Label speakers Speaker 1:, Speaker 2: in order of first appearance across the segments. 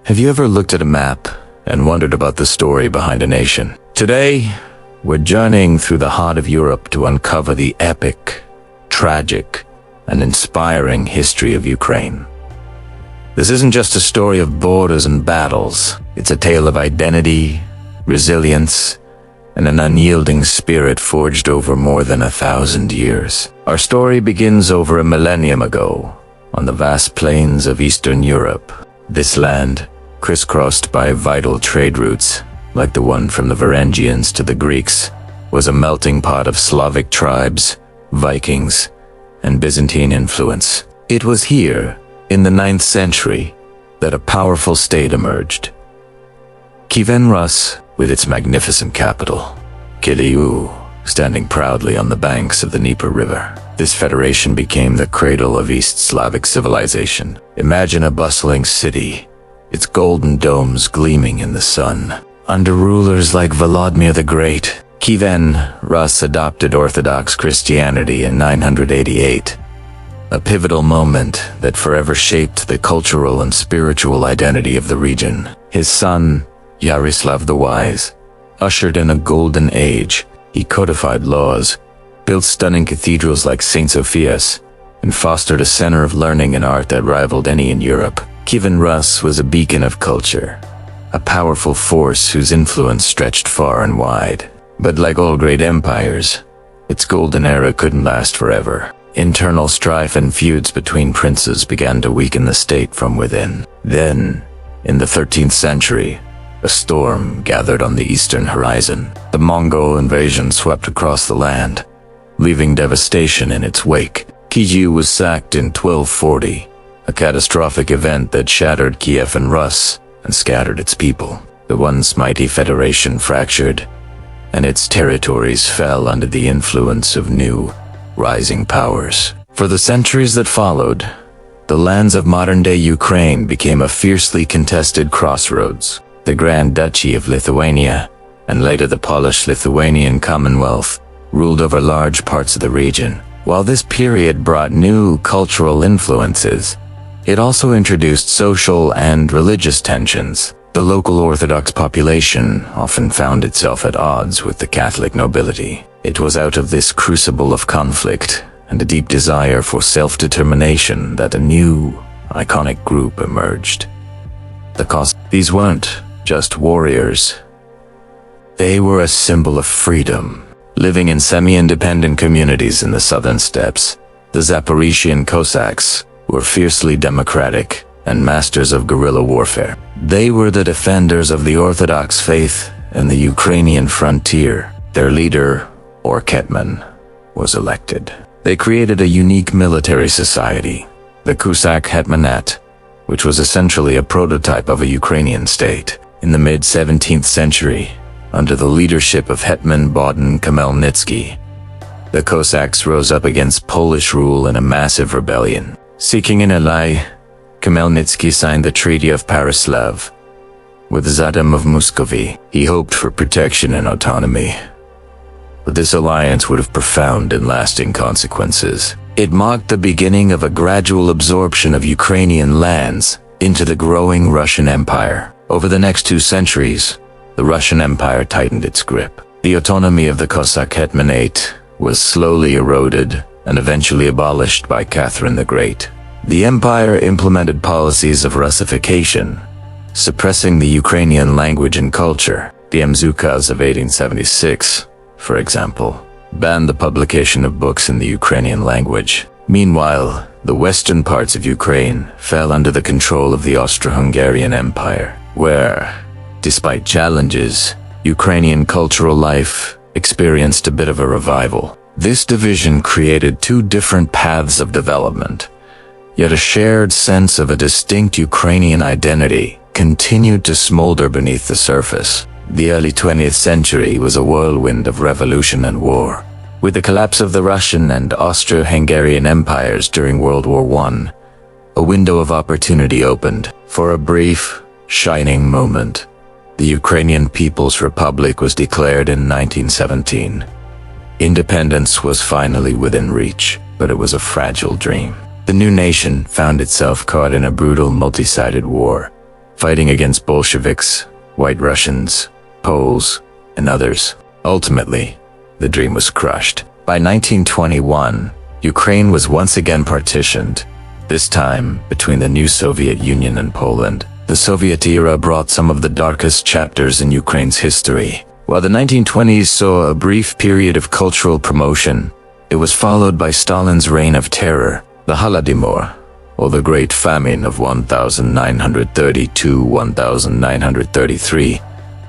Speaker 1: Have you ever looked at a map and wondered about the story behind a nation? Today, we're journeying through the heart of Europe to uncover the epic, tragic, and inspiring history of Ukraine. This isn't just a story of borders and battles. It's a tale of identity, resilience, and an unyielding spirit forged over more than 1,000 years. Our story begins over a millennium ago, on the vast plains of Eastern Europe. This land, crisscrossed by vital trade routes, like the one from the Varangians to the Greeks, was a melting pot of Slavic tribes, Vikings, and Byzantine influence. It was here, in the 9th century, that a powerful state emerged. Kievan Rus, with its magnificent capital, Kyiv, standing proudly on the banks of the Dnieper River. This federation became the cradle of East Slavic civilization. Imagine a bustling city, its golden domes gleaming in the sun. Under rulers like Volodymyr the Great, Kievan Rus adopted Orthodox Christianity in 988, a pivotal moment that forever shaped the cultural and spiritual identity of the region. His son, Yaroslav the Wise, ushered in a golden age. He codified laws, built stunning cathedrals like St. Sophia's, and fostered a center of learning and art that rivaled any in Europe. Kievan Rus was a beacon of culture, a powerful force whose influence stretched far and wide. But like all great empires, its golden era couldn't last forever. Internal strife and feuds between princes began to weaken the state from within. Then, in the 13th century, a storm gathered on the eastern horizon. The Mongol invasion swept across the land, leaving devastation in its wake. Kyiv was sacked in 1240, a catastrophic event that shattered Kiev and Rus and scattered its people. The once mighty federation fractured, and its territories fell under the influence of new, rising powers. For the centuries that followed, the lands of modern-day Ukraine became a fiercely contested crossroads. The Grand Duchy of Lithuania, and later the Polish-Lithuanian Commonwealth, ruled over large parts of the region. While this period brought new cultural influences, it also introduced social and religious tensions. The local Orthodox population often found itself at odds with the Catholic nobility. It was out of this crucible of conflict and a deep desire for self-determination that a new, iconic group emerged. These weren't just warriors. They were a symbol of freedom. Living in semi-independent communities in the southern steppes, the Zaporizhian Cossacks were fiercely democratic and masters of guerrilla warfare. They were the defenders of the Orthodox faith and the Ukrainian frontier. Their leader, or Hetman, was elected. They created a unique military society, the Cossack Hetmanate, which was essentially a prototype of a Ukrainian state. In the mid-17th century, under the leadership of Hetman Bogdan Khmelnytsky, the Cossacks rose up against Polish rule in a massive rebellion. Seeking an ally, Khmelnytsky signed the Treaty of Pereslav with Zadam of Muscovy. He hoped for protection and autonomy, but this alliance would have profound and lasting consequences. It marked the beginning of a gradual absorption of Ukrainian lands into the growing Russian Empire. Over the next 2 centuries, the Russian Empire tightened its grip. The autonomy of the Cossack Hetmanate was slowly eroded and eventually abolished by Catherine the Great. The empire implemented policies of Russification, suppressing the Ukrainian language and culture. The Ukaz of 1876, for example, banned the publication of books in the Ukrainian language. Meanwhile, the western parts of Ukraine fell under the control of the Austro-Hungarian Empire, where, despite challenges, Ukrainian cultural life experienced a bit of a revival. This division created 2 different paths of development, yet a shared sense of a distinct Ukrainian identity continued to smolder beneath the surface. The early 20th century was a whirlwind of revolution and war. With the collapse of the Russian and Austro-Hungarian empires during World War I, a window of opportunity opened. For a brief, shining moment, the Ukrainian People's Republic was declared in 1917. Independence was finally within reach, but it was a fragile dream. The new nation found itself caught in a brutal multi-sided war, fighting against Bolsheviks, White Russians, Poles, and others. Ultimately, the dream was crushed. By 1921, Ukraine was once again partitioned, this time between the new Soviet Union and Poland. The Soviet era brought some of the darkest chapters in Ukraine's history. While the 1920s saw a brief period of cultural promotion, it was followed by Stalin's reign of terror. The Holodomor, or the Great Famine of 1932-1933,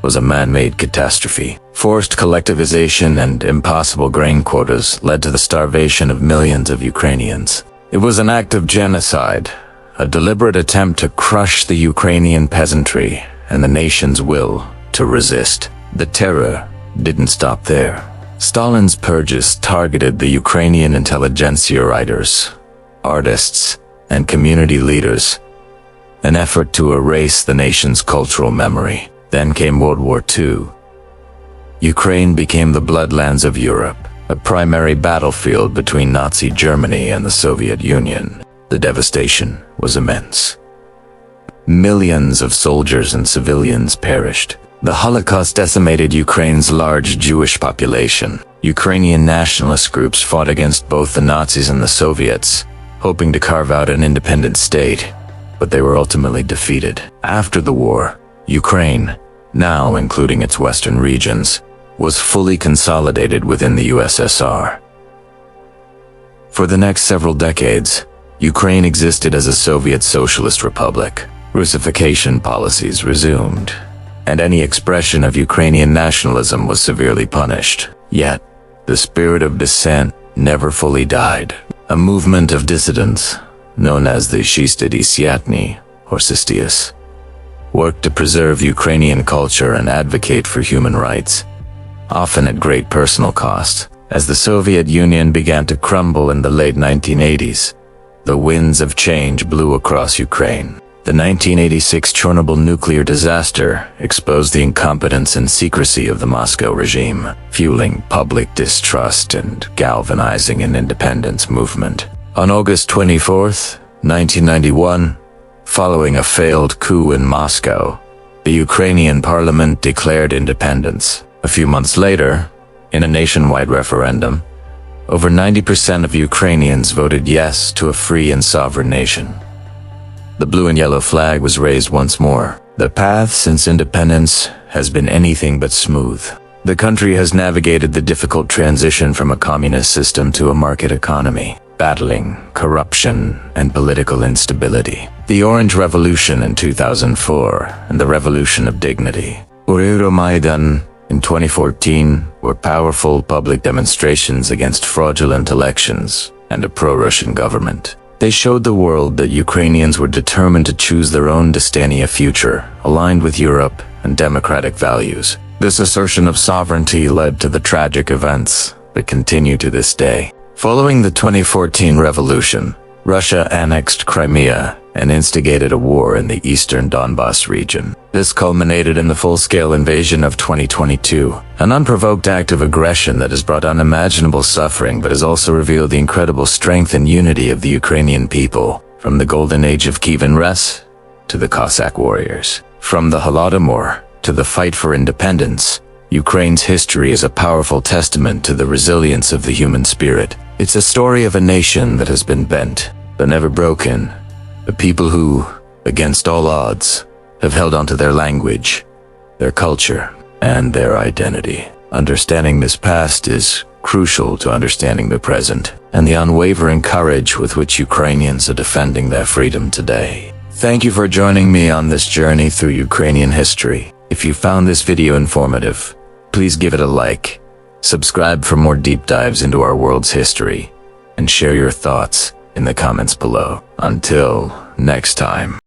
Speaker 1: was a man-made catastrophe. Forced collectivization and impossible grain quotas led to the starvation of millions of Ukrainians. It was an act of genocide, a deliberate attempt to crush the Ukrainian peasantry and the nation's will to resist. The terror didn't stop there. Stalin's purges targeted the Ukrainian intelligentsia writers, artists, and community leaders, an effort to erase the nation's cultural memory. Then came World War II. Ukraine became the bloodlands of Europe, a primary battlefield between Nazi Germany and the Soviet Union. The devastation was immense. Millions of soldiers and civilians perished. The Holocaust decimated Ukraine's large Jewish population. Ukrainian nationalist groups fought against both the Nazis and the Soviets, hoping to carve out an independent state, but they were ultimately defeated. After the war, Ukraine, now including its western regions, was fully consolidated within the USSR. For the next several decades, Ukraine existed as a Soviet Socialist Republic. Russification policies resumed, and any expression of Ukrainian nationalism was severely punished. Yet, the spirit of dissent never fully died. A movement of dissidents, known as the Shistadesiatny, or Sistias, worked to preserve Ukrainian culture and advocate for human rights, often at great personal cost. As the Soviet Union began to crumble in the late 1980s, the winds of change blew across Ukraine. The 1986 Chernobyl nuclear disaster exposed the incompetence and secrecy of the Moscow regime, fueling public distrust and galvanizing an independence movement. On August 24, 1991, following a failed coup in Moscow, the Ukrainian parliament declared independence. A few months later, in a nationwide referendum, over 90% of Ukrainians voted yes to a free and sovereign nation. The blue and yellow flag was raised once more. The path since independence has been anything but smooth. The country has navigated the difficult transition from a communist system to a market economy, battling corruption and political instability. The Orange Revolution in 2004 and the Revolution of Dignity, or Euromaidan, in 2014 were powerful public demonstrations against fraudulent elections and a pro-Russian government. They showed the world that Ukrainians were determined to choose their own destiny, a future aligned with Europe and democratic values. This assertion of sovereignty led to the tragic events that continue to this day. Following the 2014 revolution, Russia annexed Crimea and instigated a war in the eastern Donbas region. This culminated in the full-scale invasion of 2022, an unprovoked act of aggression that has brought unimaginable suffering but has also revealed the incredible strength and unity of the Ukrainian people, from the golden age of Kievan Rus to the Cossack warriors. From the Holodomor to the fight for independence, Ukraine's history is a powerful testament to the resilience of the human spirit. It's a story of a nation that has been bent, but never broken. A people who, against all odds, have held on to their language, their culture, and their identity. Understanding this past is crucial to understanding the present and the unwavering courage with which Ukrainians are defending their freedom today. Thank you for joining me on this journey through Ukrainian history. If you found this video informative, please give it a like, subscribe for more deep dives into our world's history, and share your thoughts in the comments below. Until next time.